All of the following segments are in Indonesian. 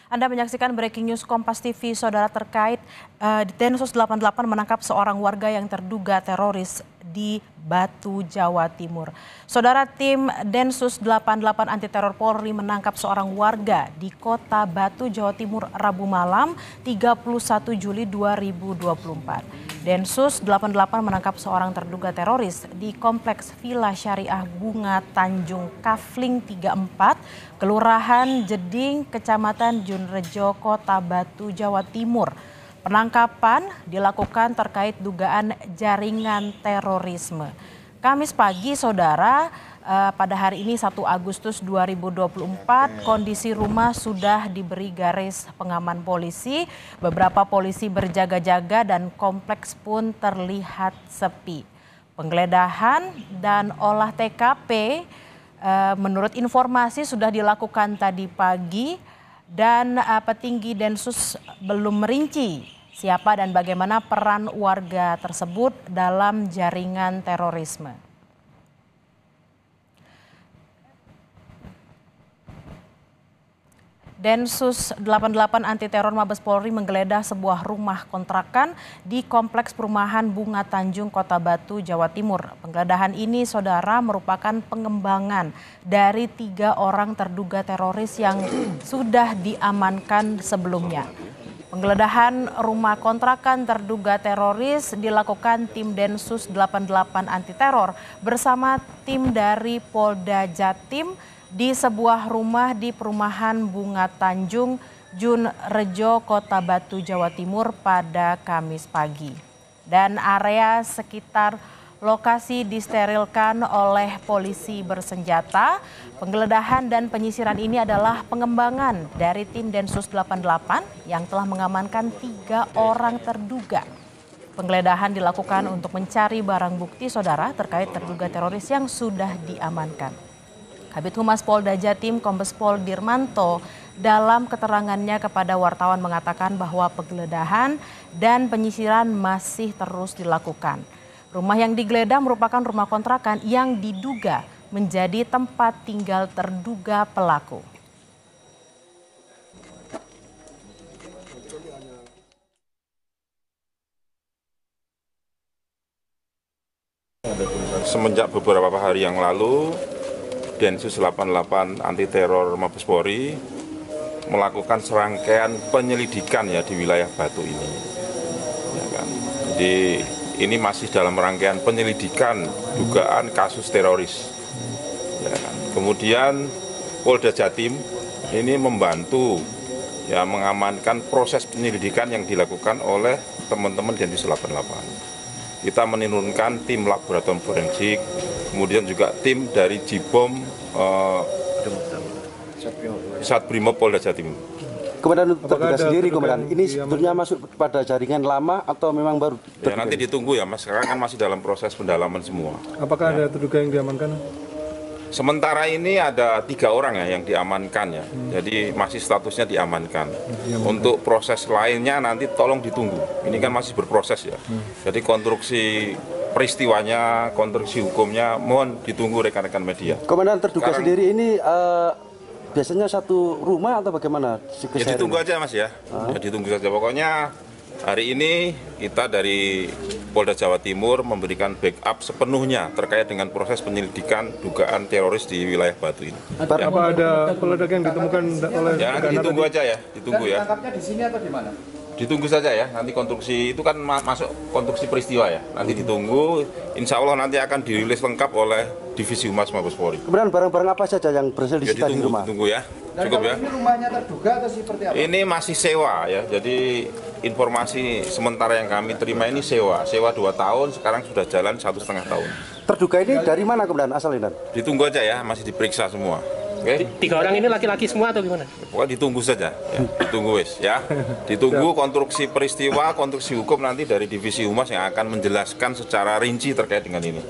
Anda menyaksikan Breaking News Kompas TV, saudara, terkait Densus 88 menangkap seorang warga yang terduga teroris di Batu, Jawa Timur. Saudara, tim Densus 88 anti teror Polri menangkap seorang warga di Kota Batu, Jawa Timur Rabu malam 31 Juli 2024. Densus 88 menangkap seorang terduga teroris di Kompleks Villa Syariah Bunga Tanjung Kafling 34, Kelurahan Jeding, Kecamatan Junrejo, Kota Batu, Jawa Timur. Penangkapan dilakukan terkait dugaan jaringan terorisme. Kamis pagi, saudara, pada hari ini 1 Agustus 2024, kondisi rumah sudah diberi garis pengaman polisi. Beberapa polisi berjaga-jaga dan kompleks pun terlihat sepi. Penggeledahan dan olah TKP menurut informasi sudah dilakukan tadi pagi dan petinggi Densus belum merinci siapa dan bagaimana peran warga tersebut dalam jaringan terorisme. Densus 88 anti teror Mabes Polri menggeledah sebuah rumah kontrakan di Kompleks Perumahan Bunga Tanjung, Kota Batu, Jawa Timur. Penggeledahan ini, saudara, merupakan pengembangan dari 3 orang terduga teroris yang sudah diamankan sebelumnya. Penggeledahan rumah kontrakan terduga teroris dilakukan tim Densus 88 anti teror bersama tim dari Polda Jatim di sebuah rumah di Perumahan Bunga Tanjung, Junrejo, Kota Batu, Jawa Timur pada Kamis pagi. Dan area sekitar lokasi disterilkan oleh polisi bersenjata. Penggeledahan dan penyisiran ini adalah pengembangan dari tim Densus 88 yang telah mengamankan 3 orang terduga. Penggeledahan dilakukan untuk mencari barang bukti, saudara, terkait terduga teroris yang sudah diamankan. Kabid Humas Polda Jatim Kombes Pol Dirmanto dalam keterangannya kepada wartawan mengatakan bahwa penggeledahan dan penyisiran masih terus dilakukan. Rumah yang digeledah merupakan rumah kontrakan yang diduga menjadi tempat tinggal terduga pelaku. Semenjak beberapa hari yang lalu, Densus 88 anti teror Mabes Polri melakukan serangkaian penyelidikan ya di wilayah Batu ini. Ya kan? Jadi ini masih dalam rangkaian penyelidikan dugaan kasus teroris. Ya kan? Kemudian Polda Jatim ini membantu ya mengamankan proses penyelidikan yang dilakukan oleh teman-teman Densus 88. Kita menurunkan tim laboratorium forensik, kemudian juga tim dari Jibom Satbrimob Polda Jatim. Komandan terduga sendiri, Komandan, ini sebetulnya masuk pada jaringan lama atau memang baru terduga? Ya nanti ditunggu ya Mas, sekarang kan masih dalam proses pendalaman semua. Apakah ada terduga yang diamankan? Sementara ini ada 3 orang ya yang diamankan ya, jadi masih statusnya diamankan. Untuk proses lainnya nanti tolong ditunggu, ini kan masih berproses ya. Jadi konstruksi peristiwanya, konstruksi hukumnya mohon ditunggu rekan-rekan media. Komandan terduga sendiri ini biasanya satu rumah atau bagaimana? Ya ditunggu aja Mas ya, ya ditunggu saja. Pokoknya hari ini kita dari Polda Jawa Timur memberikan backup sepenuhnya terkait dengan proses penyelidikan dugaan teroris di wilayah Batu ini. Apa ada peledak yang ditemukan oleh? Ya nanti ditunggu aja ya, ditunggu ya. Tangkapnya di sini atau di mana? Ditunggu saja ya, nanti konstruksi itu kan masuk konstruksi peristiwa ya. Nanti ditunggu, insya Allah nanti akan dirilis lengkap oleh Divisi Humas Mabes Polri. Kemudian barang-barang apa saja yang berhasil disita di rumah? Ditunggu ya, Dan cukup ya. Ini rumahnya terduga atau seperti apa? Ini masih sewa ya, jadi informasi sementara yang kami terima ini sewa 2 tahun, sekarang sudah jalan 1,5 tahun. Terduga ini dari mana kemudian asalnya? Ditunggu aja ya, masih diperiksa semua. Oke? 3 orang ini laki-laki semua atau gimana? Pokoknya ditunggu saja, ya. Ditunggu wis ya. Ditunggu konstruksi peristiwa, konstruksi hukum nanti dari Divisi Humas yang akan menjelaskan secara rinci terkait dengan ini.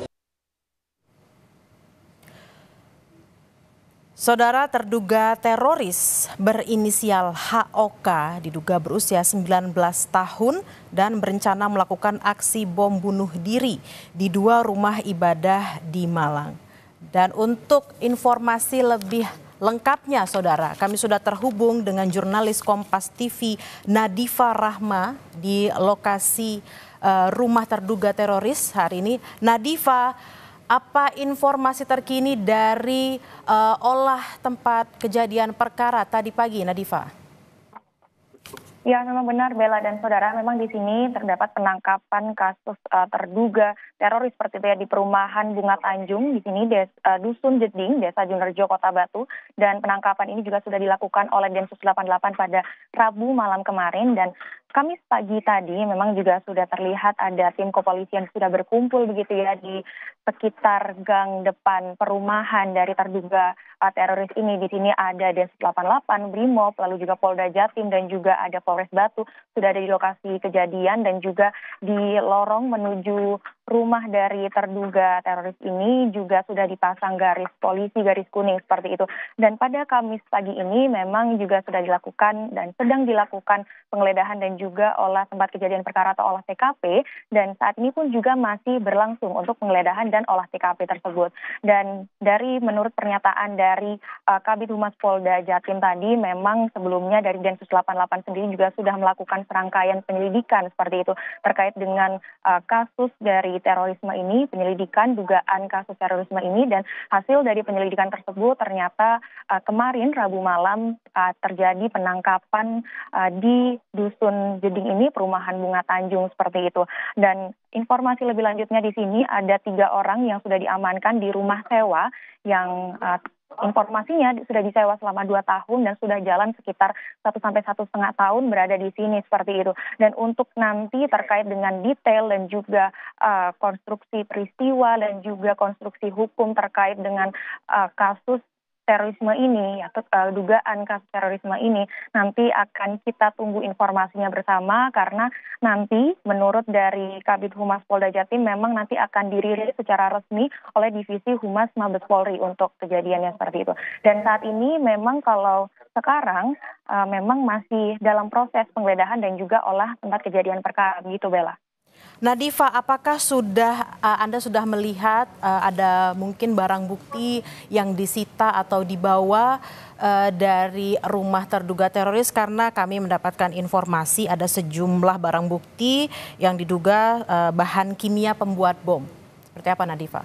Saudara, terduga teroris berinisial HOK diduga berusia 19 tahun dan berencana melakukan aksi bom bunuh diri di 2 rumah ibadah di Malang. Dan untuk informasi lebih lengkapnya, saudara, kami sudah terhubung dengan jurnalis Kompas TV Nadifa Rahma di lokasi rumah terduga teroris hari ini. Nadifa, apa informasi terkini dari olah tempat kejadian perkara tadi pagi, Nadifa? Ya, memang benar Bella dan saudara, memang di sini terdapat penangkapan kasus terduga teroris seperti itu ya di perumahan Bunga Tanjung di sini Dusun Jeding, Desa Junrejo, Kota Batu, dan penangkapan ini juga sudah dilakukan oleh Densus 88 pada Rabu malam kemarin. Dan Kamis pagi tadi memang juga sudah terlihat ada tim kepolisian sudah berkumpul begitu ya di sekitar gang depan perumahan dari terduga teroris ini. Di sini ada Densus 88, Brimob, lalu juga Polda Jatim dan juga ada Polres Batu sudah ada di lokasi kejadian, dan juga di lorong menuju rumah dari terduga teroris ini juga sudah dipasang garis polisi, garis kuning seperti itu. Dan pada Kamis pagi ini memang juga sudah dilakukan dan sedang dilakukan penggeledahan dan juga olah tempat kejadian perkara atau olah TKP, dan saat ini pun juga masih berlangsung untuk penggeledahan dan olah TKP tersebut. Dan dari menurut pernyataan dari Kabid Humas Polda Jatim tadi, memang sebelumnya dari Densus 88 sendiri juga sudah melakukan serangkaian penyelidikan seperti itu terkait dengan kasus dari terorisme ini, penyelidikan dugaan kasus terorisme ini, dan hasil dari penyelidikan tersebut ternyata kemarin Rabu malam terjadi penangkapan di Dusun Jeding ini, perumahan Bunga Tanjung seperti itu. Dan informasi lebih lanjutnya di sini ada 3 orang yang sudah diamankan di rumah sewa yang informasinya sudah disewa selama 2 tahun dan sudah jalan sekitar 1 sampai 1,5 tahun berada di sini seperti itu. Dan untuk nanti terkait dengan detail dan juga konstruksi peristiwa dan juga konstruksi hukum terkait dengan kasus terorisme ini atau dugaan kasus terorisme ini, nanti akan kita tunggu informasinya bersama, karena nanti menurut dari Kabid Humas Polda Jatim memang nanti akan dirilis secara resmi oleh Divisi Humas Mabes Polri untuk kejadiannya seperti itu. Dan saat ini memang kalau sekarang memang masih dalam proses penggeledahan dan juga olah tempat kejadian perkara begitu, Bella. Nadifa, apakah Anda sudah melihat ada mungkin barang bukti yang disita atau dibawa dari rumah terduga teroris? Karena kami mendapatkan informasi ada sejumlah barang bukti yang diduga bahan kimia pembuat bom. Seperti apa, Nadifa?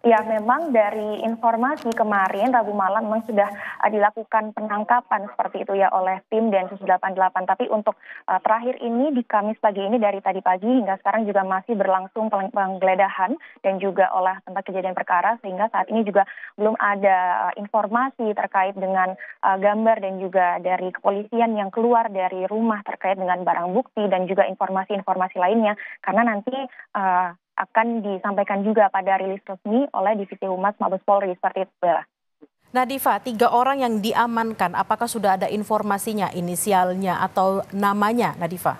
Ya, memang dari informasi kemarin Rabu malam memang sudah dilakukan penangkapan seperti itu ya oleh tim Densus 88. Tapi untuk terakhir ini di Kamis pagi ini dari tadi pagi hingga sekarang juga masih berlangsung penggeledahan dan juga olah tempat kejadian perkara, sehingga saat ini juga belum ada informasi terkait dengan gambar dan juga dari kepolisian yang keluar dari rumah terkait dengan barang bukti dan juga informasi-informasi lainnya, karena nanti akan disampaikan juga pada rilis resmi oleh Divisi Humas Mabes Polri seperti itu, Bella. Nadifa, 3 orang yang diamankan, apakah sudah ada informasinya, inisialnya atau namanya, Nadifa?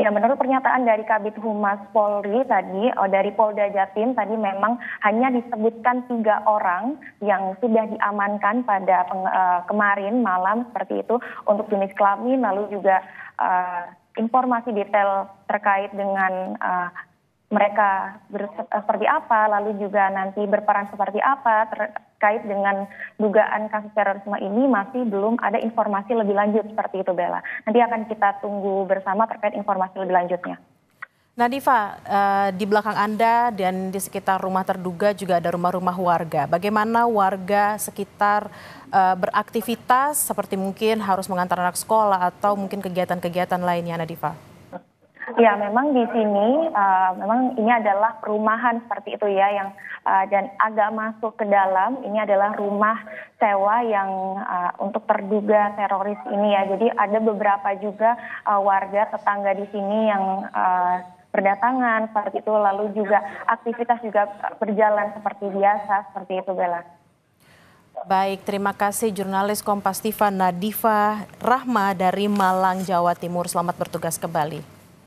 Ya, menurut pernyataan dari Kabid Humas Polri tadi, dari Polda Jatim tadi memang hanya disebutkan 3 orang yang sudah diamankan pada kemarin malam seperti itu untuk jenis kelamin, lalu juga informasi detail terkait dengan mereka seperti apa, lalu juga nanti berperan seperti apa terkait dengan dugaan kasus terorisme ini masih belum ada informasi lebih lanjut seperti itu, Bella. Nanti akan kita tunggu bersama terkait informasi lebih lanjutnya. Nadifa, di belakang Anda dan di sekitar rumah terduga juga ada rumah-rumah warga. Bagaimana warga sekitar beraktivitas seperti mungkin harus mengantar anak sekolah atau mungkin kegiatan-kegiatan lainnya, Nadifa? Ya, memang di sini memang ini adalah perumahan seperti itu ya, yang dan agak masuk ke dalam ini adalah rumah sewa yang untuk terduga teroris ini ya. Jadi ada beberapa juga warga tetangga di sini yang berdatangan seperti itu, lalu juga aktivitas juga berjalan seperti biasa seperti itu, Bella. Baik, terima kasih jurnalis Kompas TV Nadifa Rahma dari Malang, Jawa Timur. Selamat bertugas kembali.